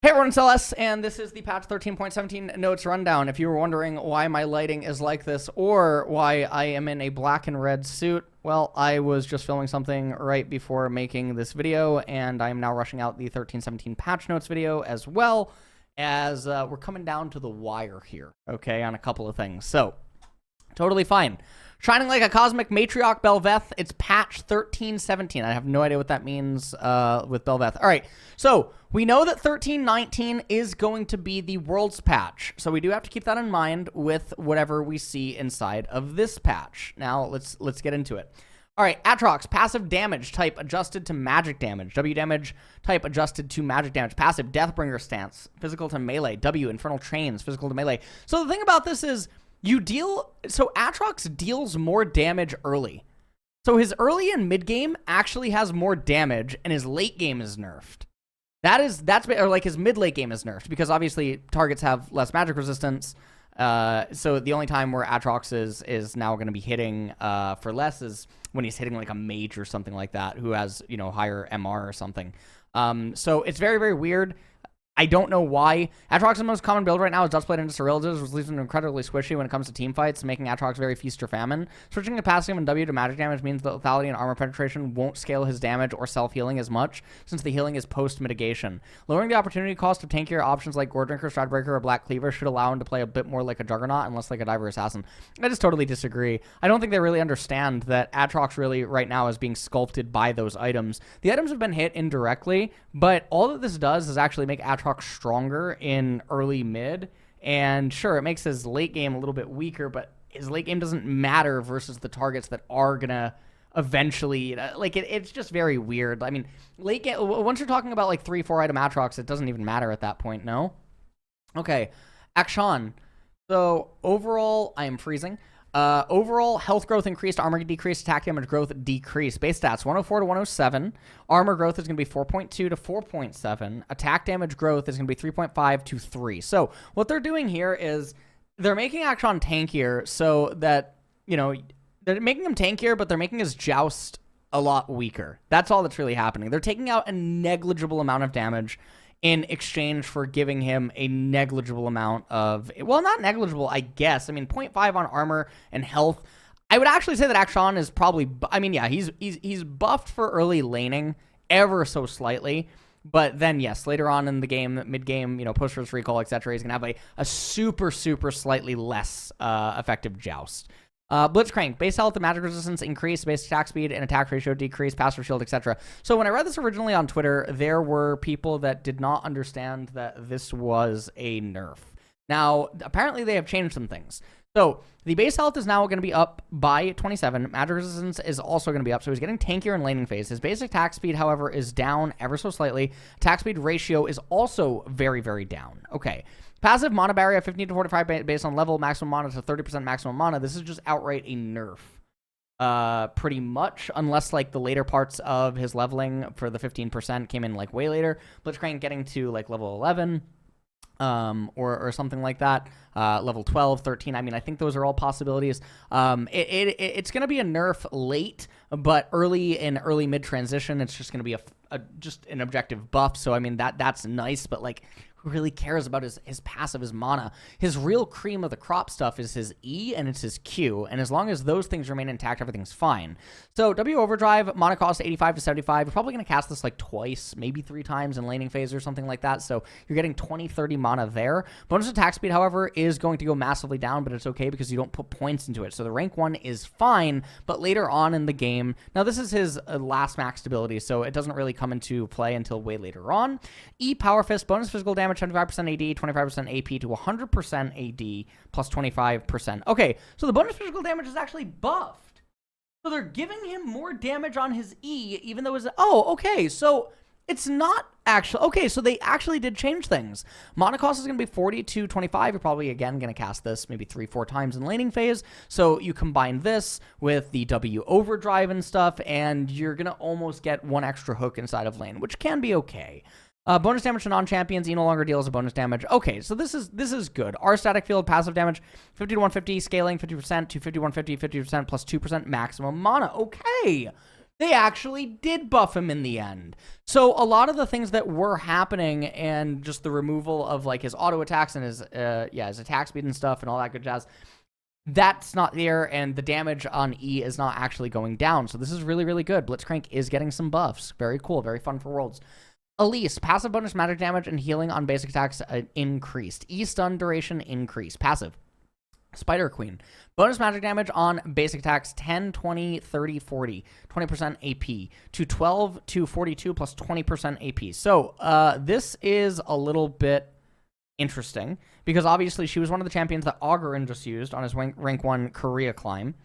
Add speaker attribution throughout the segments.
Speaker 1: Hey everyone, it's LS, and this is the patch 13.17 notes rundown. If you were wondering why my lighting is like this, or why I am in a black and red suit, well, I was just filming something right before making this video, and I am now rushing out the 13.17 patch notes video, as well as we're coming down to the wire here, okay, on a couple of things. So, totally fine. Shining like a cosmic matriarch Bel'Veth. It's patch 13.17. I have no idea what that means with Bel'Veth. All right, so we know that 13.19 is going to be the Worlds patch. So we do have to keep that in mind with whatever we see inside of this patch. Now, let's get into it. All right, Aatrox, passive damage type adjusted to magic damage. W damage type adjusted to magic damage. Passive Deathbringer stance, physical to melee. W, Infernal Chains, physical to melee. So the thing about this is, so Aatrox deals more damage early. So his early and mid game actually has more damage, and his late game is nerfed. Or like his mid late game is nerfed, because obviously targets have less magic resistance. So the only time where Aatrox is now going to be hitting for less is when he's hitting like a mage or something like that, who has, you know, higher MR or something. So it's very, very weird. I don't know why. Aatrox's most common build right now is Duskblade into Cerillas, which leaves him incredibly squishy when it comes to team fights, making Aatrox very feast or famine. Switching the passive and W to magic damage means that lethality and armor penetration won't scale his damage or self-healing as much, since the healing is post-mitigation. Lowering the opportunity cost of tankier options like Goredrinker, Stridebreaker, or Black Cleaver should allow him to play a bit more like a Juggernaut and less like a Diver Assassin. I just totally disagree. I don't think they really understand that Aatrox really right now is being sculpted by those items. The items have been hit indirectly, but all that this does is actually make Aatrox stronger in early mid, and sure, it makes his late game a little bit weaker, but his late game doesn't matter versus the targets that are gonna eventually, like, it's just very weird. I mean, late game, once you're talking about like 3-4 item Aatrox, it doesn't even matter at that point. No. Okay, Akshan. So overall, I am freezing. Overall, health growth increased, armor decreased, attack damage growth decreased. Base stats, 104 to 107. Armor growth is going to be 4.2 to 4.7. Attack damage growth is going to be 3.5 to 3. So what they're doing here is they're making Akshan tankier so that, you know, they're making him tankier, but they're making his joust a lot weaker. That's all that's really happening. They're taking out a negligible amount of damage in exchange for giving him a negligible amount of, well, not negligible, I guess. I mean, 0.5 on armor and health. I would actually say that Akshan is probably, I mean, yeah, he's buffed for early laning ever so slightly. But then, yes, later on in the game, mid-game, you know, push versus recall, etc., he's going to have a super, super slightly less effective joust. Blitzcrank, base health and magic resistance increase, base attack speed and attack ratio decrease, passive shield, etc. So when I read this originally on Twitter, there were people that did not understand that this was a nerf. Now, apparently they have changed some things. So the base health is now going to be up by 27. Magic resistance is also going to be up, so he's getting tankier in laning phase. His basic attack speed, however, is down ever so slightly. Attack speed ratio is also very, very down. Okay. Passive mana barrier 15 to 45 based on level, maximum mana to 30% maximum mana. This is just outright a nerf. Pretty much, unless like the later parts of his leveling for the 15% came in like way later. Blitzcrank getting to like level 11 or something like that. Level 12, 13. I mean, I think those are all possibilities. It's going to be a nerf late, but early mid transition, it's just going to be just an objective buff. So I mean that's nice, but like, who really cares about his passive, his mana? His real cream of the crop stuff is his E and it's his Q, and as long as those things remain intact, everything's fine. So W Overdrive, mana cost 85 to 75. You're probably going to cast this like twice, maybe 3 times in laning phase or something like that, so you're getting 20, 30 mana there. Bonus attack speed, however, is going to go massively down, but it's okay because you don't put points into it. So the rank 1 is fine, but later on in the game, now this is his last maxed ability, so it doesn't really come into play until way later on. E Power Fist, bonus physical damage, 75% AD, 25% AP to 100% AD, plus 25%. Okay, so the bonus physical damage is actually buffed. So they're giving him more damage on his E, even though it's... Oh, okay, so it's not actually... Okay, so they actually did change things. Mana cost is going to be 40 to 25. You're probably, again, going to cast this maybe 3-4 times in laning phase. So you combine this with the W Overdrive and stuff, and you're going to almost get 1 extra hook inside of lane, which can be okay. Bonus damage to non-champions, he no longer deals a bonus damage. Okay, so this is good. Our static field, passive damage, 50 to 150, scaling 50% to 50 to 150, 50% plus 2% maximum mana. Okay, They actually did buff him in the end. So a lot of the things that were happening and just the removal of like his auto attacks and his attack speed and stuff and all that good jazz, that's not there, and the damage on E is not actually going down. So this is really, really good. Blitzcrank is getting some buffs. Very cool. Very fun for Worlds. Elise, passive bonus magic damage and healing on basic attacks increased. E stun duration increased. Passive. Spider Queen. Bonus magic damage on basic attacks 10, 20, 30, 40. 20% AP. To 12 to 42 plus 20% AP. So this is a little bit interesting because obviously she was one of the champions that Gryffinn just used on his rank 1 Korea climb.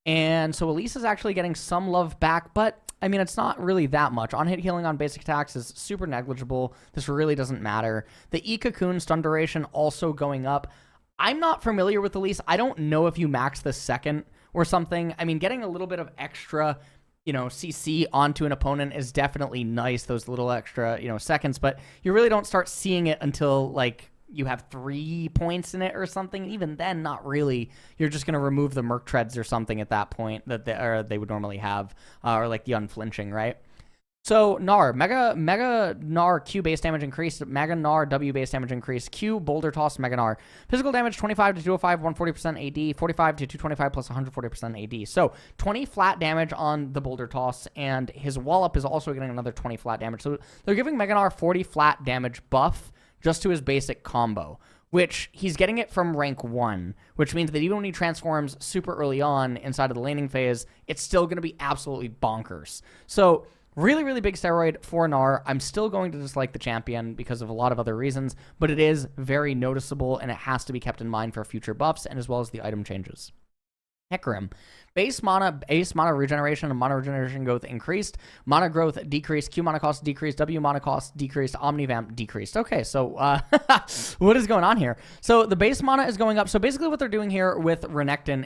Speaker 1: And so Elise is actually getting some love back, but I mean, it's not really that much. On-hit healing on basic attacks is super negligible. This really doesn't matter. The E-Cocoon stun duration also going up. I'm not familiar with Elise. I don't know if you max the second or something. I mean, getting a little bit of extra, CC onto an opponent is definitely nice, those little extra, seconds, but you really don't start seeing it until, like, you have 3 points in it or something. Even then, not really. You're just going to remove the Merc Treads or something at that point that they would normally have, or like the Unflinching, right? So Gnar, Mega Gnar Q base damage increased, Mega Gnar W base damage increased, Q Boulder Toss Mega Gnar. Physical damage 25 to 205, 140% AD, 45 to 225 plus 140% AD. So 20 flat damage on the Boulder Toss, and his Wallop is also getting another 20 flat damage. So they're giving Mega Gnar 40 flat damage buff just to his basic combo, which he's getting it from rank 1, which means that even when he transforms super early on inside of the laning phase, it's still going to be absolutely bonkers. So really, really big steroid for Gnar. I'm still going to dislike the champion because of a lot of other reasons, but it is very noticeable, and it has to be kept in mind for future buffs and as well as the item changes. Hecarim. Base mana regeneration and mana regeneration growth increased. Mana growth decreased. Q mana cost decreased. W mana cost decreased. Omnivamp decreased. Okay, so what is going on here? So the base mana is going up. So basically what they're doing here with Hecarim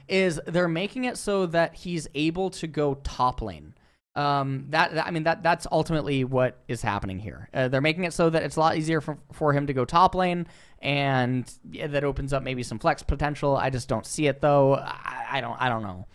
Speaker 1: is they're making it so that he's able to go top lane. That's ultimately what is happening here. They're making it so that it's a lot easier for him to go top lane, and that opens up maybe some flex potential. I just don't see it though. I don't know.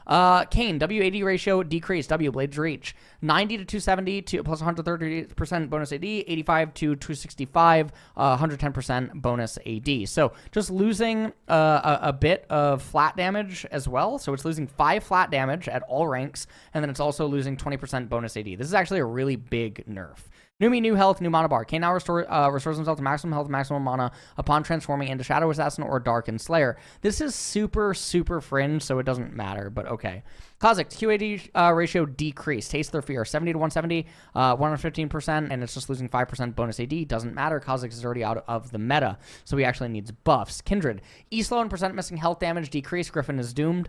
Speaker 1: Kayn, WAD ratio decreased. Blades reach 90 to 270 to plus 130% bonus AD, 85 to 265, 110% bonus AD. So just losing a bit of flat damage as well. So it's losing 5 flat damage at all ranks, and then it's also losing 20% bonus AD. This is actually a really big nerf. New health, new mana bar. Kayn now restores himself to maximum health, maximum mana upon transforming into Shadow Assassin or Darkened Slayer. This is super, super fringe, so it doesn't matter, but okay. Kha'Zix, QAD ratio decreased. Taste Their Fear, 70 to 170, 115%, and it's just losing 5% bonus AD. Doesn't matter. Kha'Zix is already out of the meta, so he actually needs buffs. Kindred, E-Slow and percent missing health damage decreased. Gryffinn is doomed.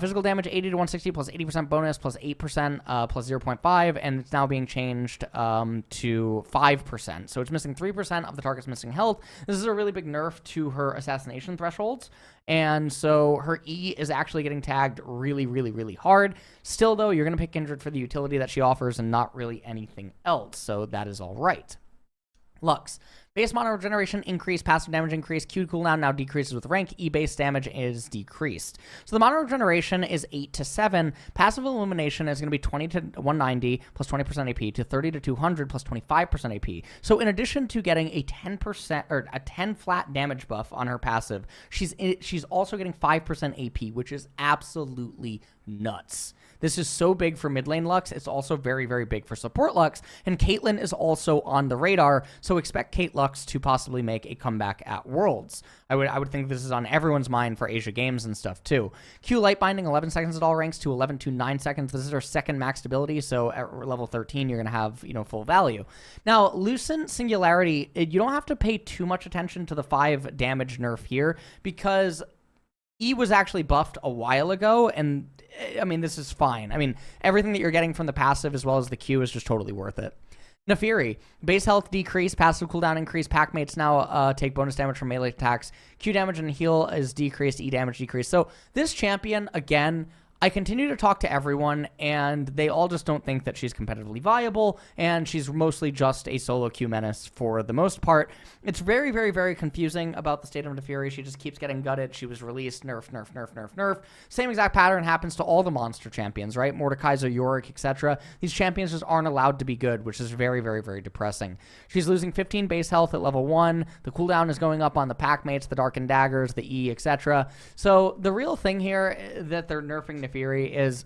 Speaker 1: Physical damage 80 to 160 plus 80% bonus plus 8% plus 0.5, and it's now being changed to 5%. So it's missing 3% of the target's missing health. This is a really big nerf to her assassination thresholds. And so her E is actually getting tagged really, really, really hard. Still, though, you're going to pick Kindred for the utility that she offers and not really anything else. So that is all right. Lux. Base mana regeneration increased, passive damage increased, Q cooldown now decreases with rank, E base damage is decreased. So the mana regeneration is 8 to 7, passive illumination is going to be 20 to 190 plus 20% AP to 30 to 200 plus 25% AP. So in addition to getting a 10% or a 10 flat damage buff on her passive, she's also getting 5% AP, which is absolutely nuts. This is so big for mid lane Lux. It's also very, very big for support Lux. And Caitlyn is also on the radar, so expect Kate Lux to possibly make a comeback at Worlds. I would think this is on everyone's mind for Asia Games and stuff too. Q Light Binding, 11 seconds at all ranks to 11 to 9 seconds. This is her second maxed ability, so at level 13 you're going to have, full value. Now, Lucent Singularity, you don't have to pay too much attention to the 5 damage nerf here because E was actually buffed a while ago, and I mean, this is fine. I mean, everything that you're getting from the passive as well as the Q is just totally worth it. Naafiri, base health decrease, passive cooldown increase, pack mates now take bonus damage from melee attacks. Q damage and heal is decreased, E damage decreased. So this champion, again, I continue to talk to everyone, and they all just don't think that she's competitively viable, and she's mostly just a solo Q menace for the most part. It's very, very, very confusing about the state of Naafiri. She just keeps getting gutted. She was released, nerf, nerf, nerf, nerf, nerf. Same exact pattern happens to all the monster champions, right? Mordekaiser, Yorick, etc. These champions just aren't allowed to be good, which is very, very, very depressing. She's losing 15 base health at level 1. The cooldown is going up on the pack mates, the Darkened Daggers, the E, etc. So the real thing here that they're nerfing Naafiri is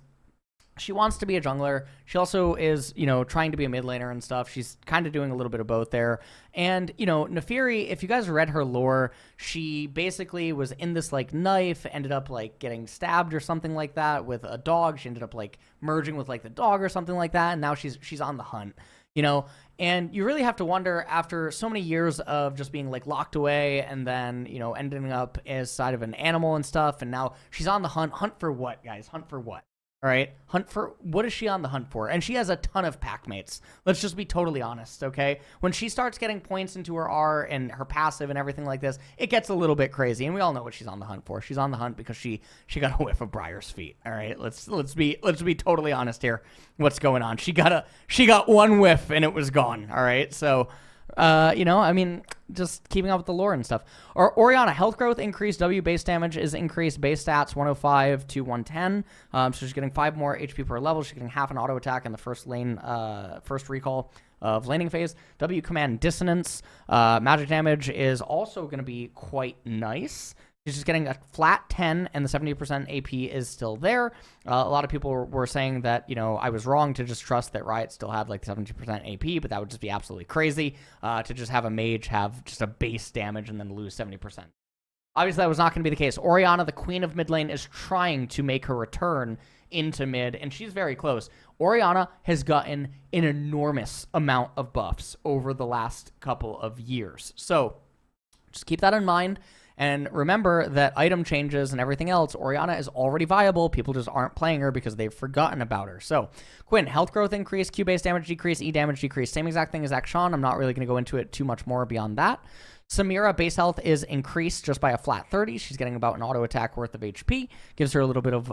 Speaker 1: she wants to be a jungler. She also is, trying to be a mid laner and stuff. She's kind of doing a little bit of both there. And, Naafiri, if you guys read her lore, she basically was in this, knife, ended up, getting stabbed or something like that with a dog. She ended up, merging with, the dog or something like that, and now she's on the hunt, And you really have to wonder, after so many years of just being, locked away and then, ending up as side of an animal and stuff, and now she's on the hunt. Hunt for what, guys? Hunt for what? All right? Hunt for... What is she on the hunt for? And she has a ton of pack mates. Let's just be totally honest, okay? When she starts getting points into her R and her passive and everything like this, it gets a little bit crazy, and we all know what she's on the hunt for. She's on the hunt because she got a whiff of Briar's feet, all right? Let's be totally honest here. What's going on? She got one whiff, and it was gone, all right? So... just keeping up with the lore and stuff. Or Oriana, health growth increased, W base damage is increased, base stats 105 to 110. So she's getting 5 more HP per level. She's getting half an auto attack in the first recall of laning phase. W command dissonance. Magic damage is also going to be quite nice. She's just getting a flat 10, and the 70% AP is still there. A lot of people were saying that, I was wrong to just trust that Riot still had 70% AP, but that would just be absolutely crazy to just have a mage have just a base damage and then lose 70%. Obviously, that was not going to be the case. Oriana, the queen of mid lane, is trying to make her return into mid, and she's very close. Oriana has gotten an enormous amount of buffs over the last couple of years. So just keep that in mind. And remember that item changes and everything else, Oriana is already viable. People just aren't playing her because they've forgotten about her. So, Quinn, health growth increase, Q base damage decrease, E damage decrease. Same exact thing as Akshan. I'm not really going to go into it too much more beyond that. Samira, base health is increased just by a flat 30. She's getting about an auto attack worth of HP. Gives her a little bit of,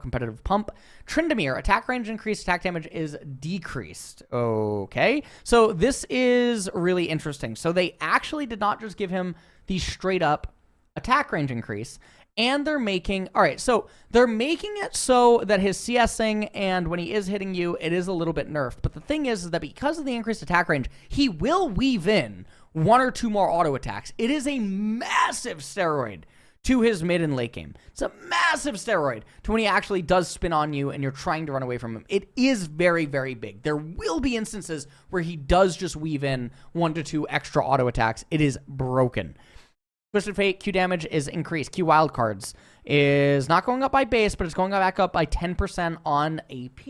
Speaker 1: competitive pump. Tryndamere, attack range increased, attack damage is decreased. Okay. So this is really interesting. So they actually did not just give him the straight up attack range increase, and they're making it so that his CSing and when he is hitting you, it is a little bit nerfed. But the thing is that because of the increased attack range, he will weave in 1 or 2 more auto attacks. It is a massive steroid to his mid and late game. It's a massive steroid to when he actually does spin on you and you're trying to run away from him. It is very, very big. There will be instances where he does just weave in 1 to 2 extra auto attacks. It is broken. Twisted Fate, Q damage is increased. Q wildcards is not going up by base, but it's going back up by 10% on AP.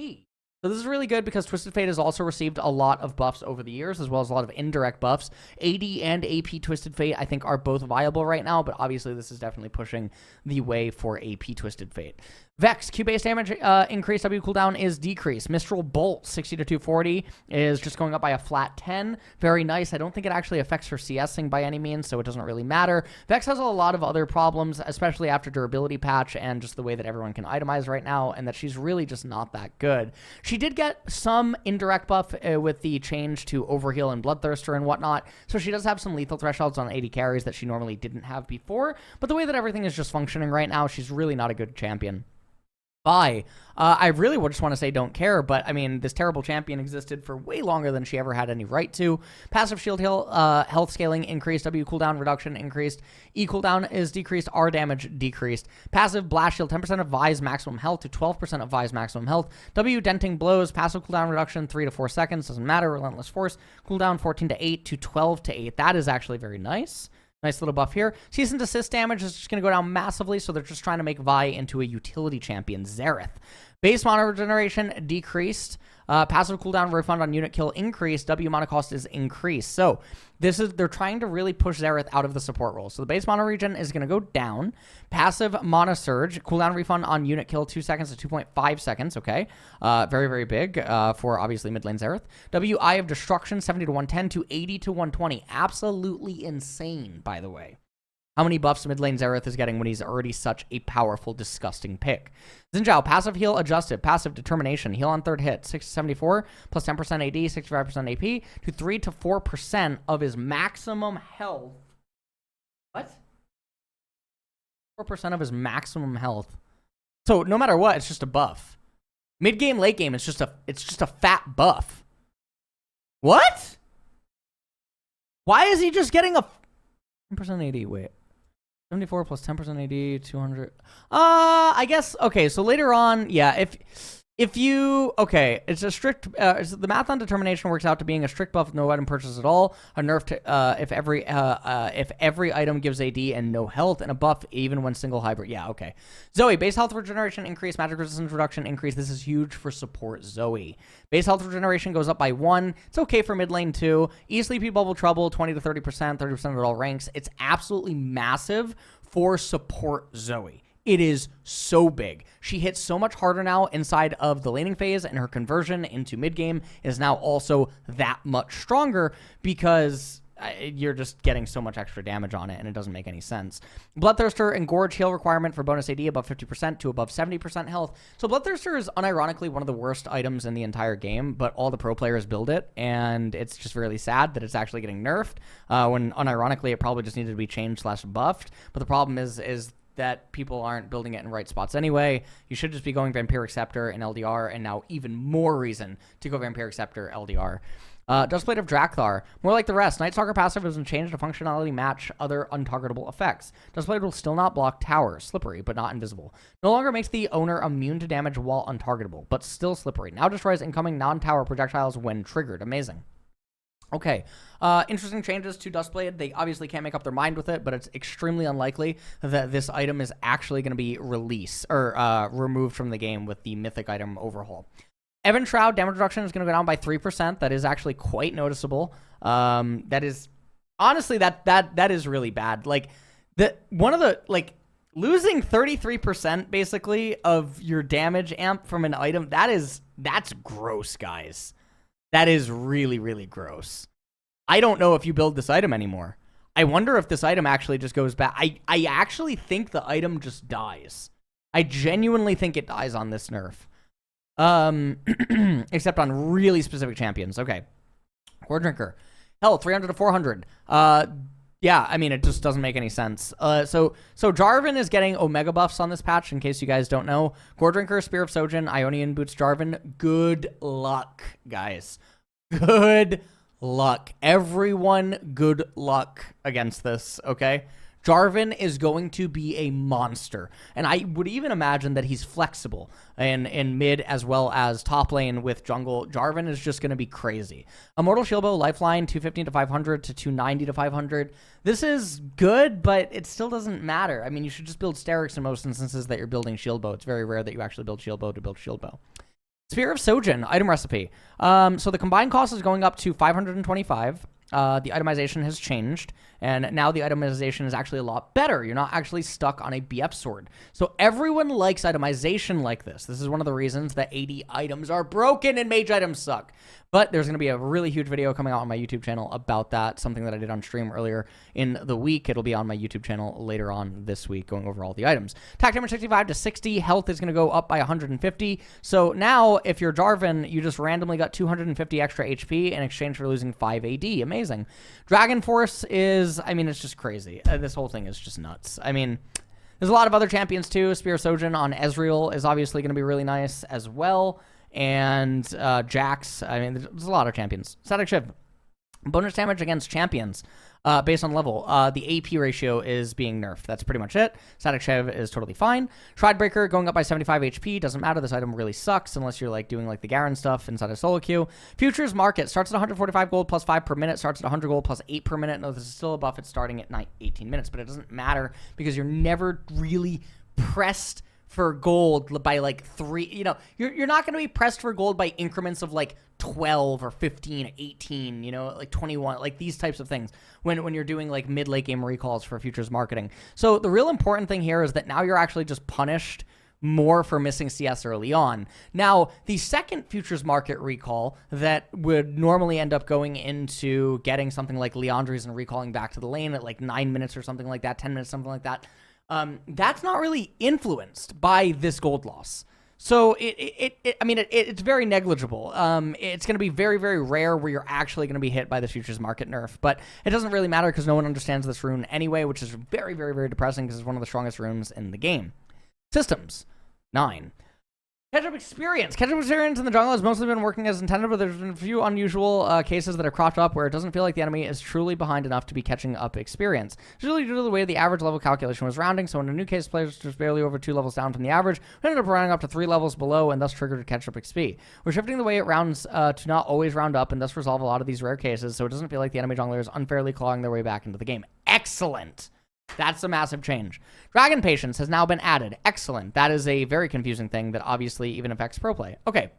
Speaker 1: So this is really good because Twisted Fate has also received a lot of buffs over the years, as well as a lot of indirect buffs. AD and AP Twisted Fate, I think, are both viable right now, but obviously this is definitely pushing the way for AP Twisted Fate. Vex, Q base damage increase, W cooldown is decreased. Mistral Bolt, 60 to 240, is just going up by a flat 10. Very nice. I don't think it actually affects her CSing by any means, so it doesn't really matter. Vex has a lot of other problems, especially after durability patch and just the way that everyone can itemize right now, and that she's really just not that good. She did get some indirect buff with the change to Overheal and Bloodthirster and whatnot, so she does have some lethal thresholds on 80 carries that she normally didn't have before, but the way that everything is just functioning right now, she's really not a good champion. I really just want to say don't care, but I mean, this terrible champion existed for way longer than she ever had any right to. Passive shield health scaling increased, W cooldown reduction increased, E cooldown is decreased, R damage decreased. Passive blast shield, 10% of Vi's maximum health to 12% of Vi's maximum health. W denting blows, passive cooldown reduction 3 to 4 seconds, doesn't matter. Relentless force, cooldown 14 to 8 to 12 to 8. That is actually very nice. Nice little buff here. Cease and desist damage is just going to go down massively, so they're just trying to make Vi into a utility champion. Xerath. Base mana regeneration decreased. Passive cooldown refund on unit kill increased. W mana cost is increased. So they're trying to really push Xerath out of the support role. So the base mana regen is going to go down. Passive mana surge. Cooldown refund on unit kill 2 seconds to 2.5 seconds. Okay. Very, very big for obviously mid lane Xerath. W Eye of Destruction 70 to 110 to 80 to 120. Absolutely insane, by the way. how many buffs mid lane Xerath is getting when he's already such a powerful, disgusting pick. Xin Zhao, passive heal adjusted, passive determination, heal on third hit, 674 plus 10% AD, 65% AP to 3 to 4% of his maximum health. What? 4% of his maximum health. So no matter what, it's just a buff. Mid game, late game, it's just a fat buff. What? Why is he just getting a 10% AD? Wait. 74 plus 10% AD, 200. I guess, okay, so later on, yeah, if you, okay, it's a strict, the math on determination works out to being a strict buff with no item purchase at all, a nerf to, if every item gives AD and no health, and a buff even when single hybrid. Yeah, okay. Zoe, base health regeneration increase, magic resistance reduction increase. This is huge for support Zoe. Base health regeneration goes up by 1. It's okay for mid lane too. E-Sleepy Bubble Trouble, 20 to 30%, 30% of it all ranks. It's absolutely massive for support Zoe. It is so big. She hits so much harder now inside of the laning phase, and her conversion into mid-game is now also that much stronger because you're just getting so much extra damage on it, and it doesn't make any sense. Bloodthirster and Gorge heal requirement for bonus AD above 50% to above 70% health. So Bloodthirster is unironically one of the worst items in the entire game, but all the pro players build it, and it's just really sad that it's actually getting nerfed, when unironically it probably just needed to be changed / buffed. But the problem is that people aren't building it in right spots anyway. You should just be going Vampiric Scepter and LDR, and now even more reason to go Vampiric Scepter, LDR. Duskblade of Drakthar. More like the rest. Night Stalker passive has been changed to functionality match other untargetable effects. Duskblade will still not block towers. Slippery, but not invisible. No longer makes the owner immune to damage while untargetable, but still slippery. Now destroys incoming non-tower projectiles when triggered. Amazing. Okay, interesting changes to Duskblade. They obviously can't make up their mind with it, but it's extremely unlikely that this item is actually going to be released or removed from the game with the mythic item overhaul. Evenshroud damage reduction is going to go down by 3%. That is actually quite noticeable. That is honestly that is really bad. Like losing 33% basically of your damage amp from an item. That's gross, guys. That is really, really gross. I don't know if you build this item anymore. I wonder if this item actually just goes back. I actually think the item just dies. I genuinely think it dies on this nerf. Except on really specific champions. Okay. Goredrinker. Hell, 300 to 400. Yeah, I mean, it just doesn't make any sense. So Jarvan is getting Omega buffs on this patch, in case you guys don't know. Goredrinker, Spear of Shojin, Ionian Boots Jarvan. Good luck, guys. Good luck. Everyone, good luck against this, okay? Jarvan is going to be a monster. And I would even imagine that he's flexible in mid as well as top lane with jungle. Jarvan is just going to be crazy. Immortal Shieldbow, Lifeline, 215 to 500 to 290 to 500. This is good, but it still doesn't matter. I mean, you should just build Sterix in most instances that you're building Shieldbow. It's very rare that you actually build Shieldbow to build Shieldbow. Spear of Shojin, item recipe. So the combined cost is going up to 525. The itemization has changed, and now the itemization is actually a lot better. You're not actually stuck on a BF sword. So everyone likes itemization like this. This is one of the reasons that 80 items are broken and mage items suck. But there's going to be a really huge video coming out on my YouTube channel about that, something that I did on stream earlier in the week. It'll be on my YouTube channel later on this week, going over all the items. Attack damage 65 to 60. Health is going to go up by 150. So now, if you're Jarvan, you just randomly got 250 extra HP in exchange for losing 5 AD. Amazing. Dragon Force is, I mean, it's just crazy. This whole thing is just nuts. I mean, there's a lot of other champions too. Spear of Shojin on Ezreal is obviously going to be really nice as well. And Jax, I mean, there's a lot of champions. Statikk Shiv, bonus damage against champions based on level. The AP ratio is being nerfed. That's pretty much it. Statikk Shiv is totally fine. Stridebreaker going up by 75 HP. Doesn't matter. This item really sucks unless you're like doing like the Garen stuff inside of solo queue. Futures market starts at 145 gold plus 5 per minute. Starts at 100 gold plus 8 per minute. No, this is still a buff. It's starting at 18 minutes, but it doesn't matter because you're never really pressed for gold by like 3, you know, you're not going to be pressed for gold by increments of like 12 or 15, 18, you know, like 21, like these types of things when you're doing like mid late game recalls for futures marketing. So the real important thing here is that now you're actually just punished more for missing CS early on. Now, the second futures market recall that would normally end up going into getting something like Leandri's and recalling back to the lane at like 9 minutes or something like that, 10 minutes, something like that, that's not really influenced by this gold loss. So it's very negligible. It's going to be very, very rare where you're actually going to be hit by the futures market nerf, but it doesn't really matter because no one understands this rune anyway, which is very, very, very depressing because it's one of the strongest runes in the game. Systems, 9. Catch-up experience. Catch-up experience in the jungle has mostly been working as intended, but there's been a few unusual cases that have cropped up where it doesn't feel like the enemy is truly behind enough to be catching up experience. It's usually due to the way the average level calculation was rounding, so in a new case, players just barely over 2 levels down from the average, we ended up rounding up to 3 levels below and thus triggered a catch-up XP. We're shifting the way it rounds to not always round up and thus resolve a lot of these rare cases, so it doesn't feel like the enemy jungler is unfairly clawing their way back into the game. Excellent! That's a massive change. Dragon Patience has now been added. Excellent. That is a very confusing thing that obviously even affects pro play. Okay.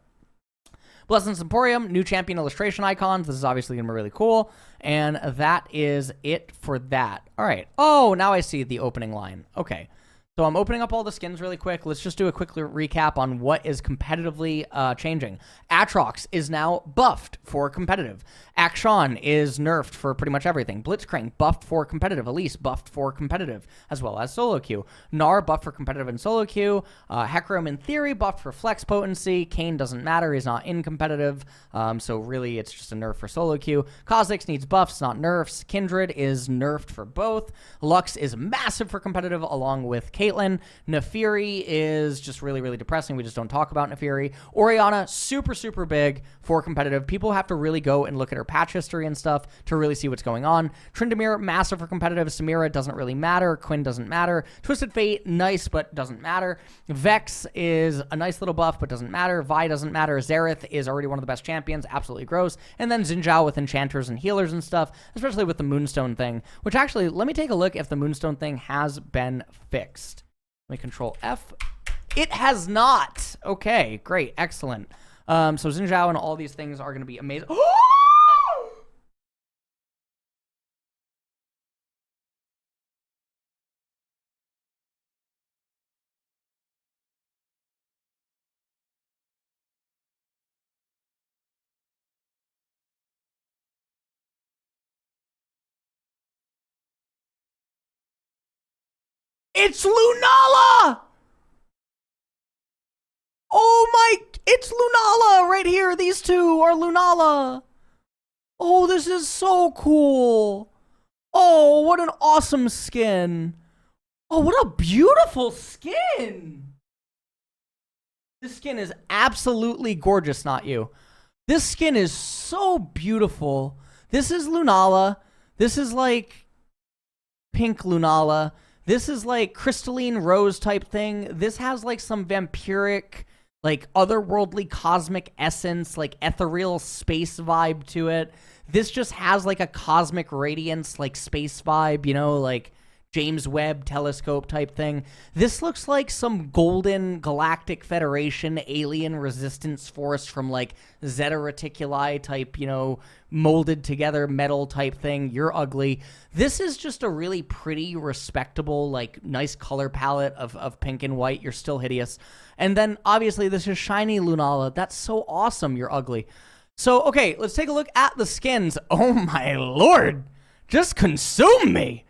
Speaker 1: Blessings Emporium, new champion illustration icons. This is obviously going to be really cool. And that is it for that. All right. Oh, now I see the opening line. Okay. So I'm opening up all the skins really quick. Let's just do a quick recap on what is competitively changing. Aatrox is now buffed for competitive. Akshan is nerfed for pretty much everything. Blitzcrank buffed for competitive. Elise buffed for competitive, as well as solo queue. Gnar buffed for competitive and solo queue. Hecarim, in theory, buffed for flex potency. Kayn doesn't matter. He's not in competitive. So really, it's just a nerf for solo queue. Kha'Zix needs buffs, not nerfs. Kindred is nerfed for both. Lux is massive for competitive, along with Caitlyn. Naafiri is just really, really depressing. We just don't talk about Naafiri. Oriana, super, super big for competitive. People have to really go and look at her patch history and stuff to really see what's going on. Tryndamere, massive for competitive. Samira doesn't really matter. Quinn doesn't matter. Twisted Fate, nice, but doesn't matter. Vex is a nice little buff, but doesn't matter. Vi doesn't matter. Xerath is already one of the best champions. Absolutely gross. And then Xin Zhao with enchanters and healers and stuff, especially with the Moonstone thing, which actually, let me take a look if the Moonstone thing has been fixed. Let me control F. It has not. Okay, great. Excellent. So Xin Zhao and all these things are going to be amazing. It's Lunala! Oh my, it's Lunala right here. These two are Lunala. Oh, this is so cool. Oh, what an awesome skin. Oh, what a beautiful skin. This skin is absolutely gorgeous, not you. This skin is so beautiful. This is Lunala. This is like pink Lunala. This is like crystalline rose type thing. This has like some vampiric, like otherworldly cosmic essence, like ethereal space vibe to it. This just has like a cosmic radiance, like space vibe, you know, like James Webb telescope type thing. This looks like some golden galactic federation alien resistance force from like Zeta Reticuli type, you know, molded together metal type thing. You're ugly. This is just a really pretty, respectable, like nice color palette of pink and white. You're still hideous. And then obviously this is shiny Lunala. That's so awesome. You're ugly. So, okay, let's take a look at the skins. Oh my lord. Just consume me.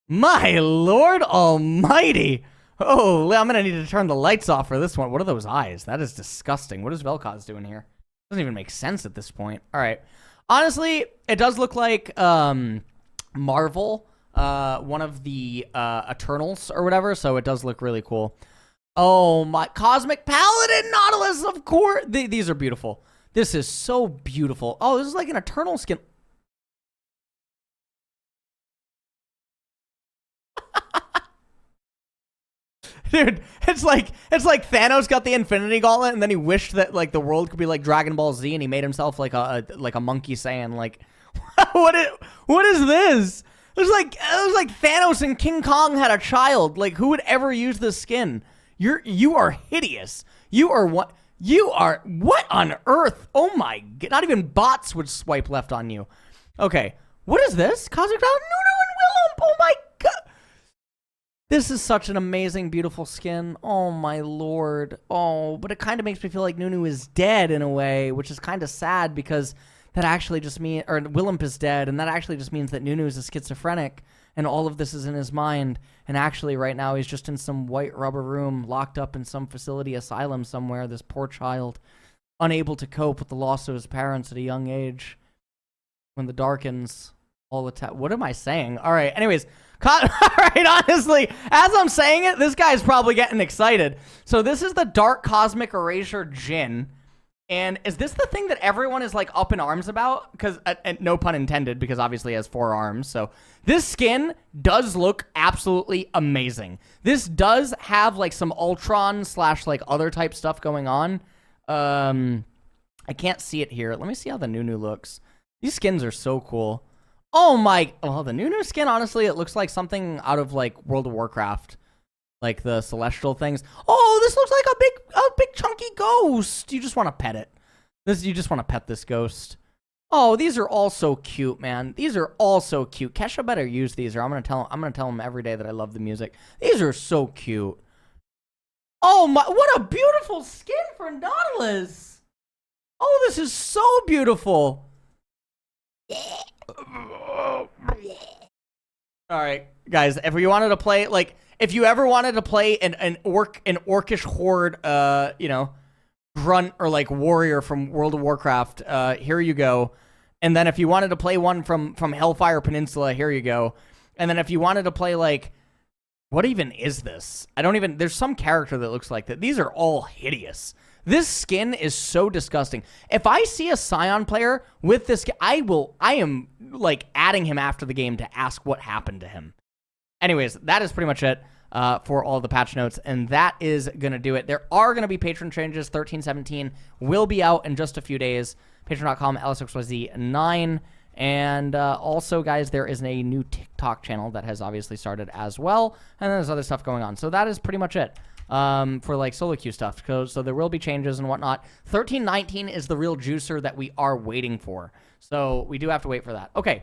Speaker 1: My lord almighty. Oh, I'm going to need to turn the lights off for this one. What are those eyes? That is disgusting. What is Vel'Koz doing here? Doesn't even make sense at this point. All right. Honestly, it does look like Marvel, one of the Eternals or whatever, so it does look really cool. Oh, my Cosmic Paladin Nautilus, of course. These are beautiful. This is so beautiful. Oh, this is like an Eternal skin. Dude, it's like Thanos got the Infinity Gauntlet, and then he wished that like the world could be like Dragon Ball Z, and he made himself like a monkey Saiyan. Like, what is this? It was like Thanos and King Kong had a child. Like, who would ever use this skin? You are hideous. You are what on earth? Oh my god! Not even bots would swipe left on you. Okay, what is this? Cosmic Paladin Nuno and Willump. Oh my god! This is such an amazing, beautiful skin. Oh, my lord. Oh, but it kind of makes me feel like Nunu is dead in a way, which is kind of sad because that actually just means, or Willemp is dead, and that actually just means that Nunu is a schizophrenic, and all of this is in his mind, and actually right now he's just in some white rubber room, locked up in some facility asylum somewhere, this poor child, unable to cope with the loss of his parents at a young age. When the darkens, all the time. What am I saying? All right, anyways. All right, honestly, as I'm saying it, this guy's probably getting excited. So this is the Dark Cosmic Erasure Jhin. And is this the thing that everyone is like up in arms about? Because, no pun intended, because obviously it has 4 arms. So this skin does look absolutely amazing. This does have like some Ultron / like other type stuff going on. I can't see it here. Let me see how the Nunu looks. These skins are so cool. Oh my, well, the Nunu skin, honestly, it looks like something out of like World of Warcraft. Like the celestial things. Oh, this looks like a big chunky ghost. You just want to pet it. You just want to pet this ghost. Oh, these are all so cute, man. These are all so cute. Kesha better use these, or I'm gonna tell him every day that I love the music. These are so cute. Oh my, what a beautiful skin for Nautilus. Oh, this is so beautiful. All right, guys, if you wanted to play, like, if you ever wanted to play an orcish horde, you know, grunt or like warrior from World of Warcraft, here you go. And then if you wanted to play one from Hellfire Peninsula, here you go. And then if you wanted to play like, what even is this? There's some character that looks like that. These are all hideous. This skin is so disgusting. If I see a Scion player with this skin, I am like adding him after the game to ask what happened to him. Anyways, that is pretty much it for all the patch notes, and that is going to do it. There are going to be patron changes. 1317 will be out in just a few days. Patreon.com, LSXYZ9. And also, guys, there is a new TikTok channel that has obviously started as well, and then there's other stuff going on. So that is pretty much it. For like solo queue stuff, so there will be changes and whatnot. 1319 is the real juicer that we are waiting for, so we do have to wait for that. Okay,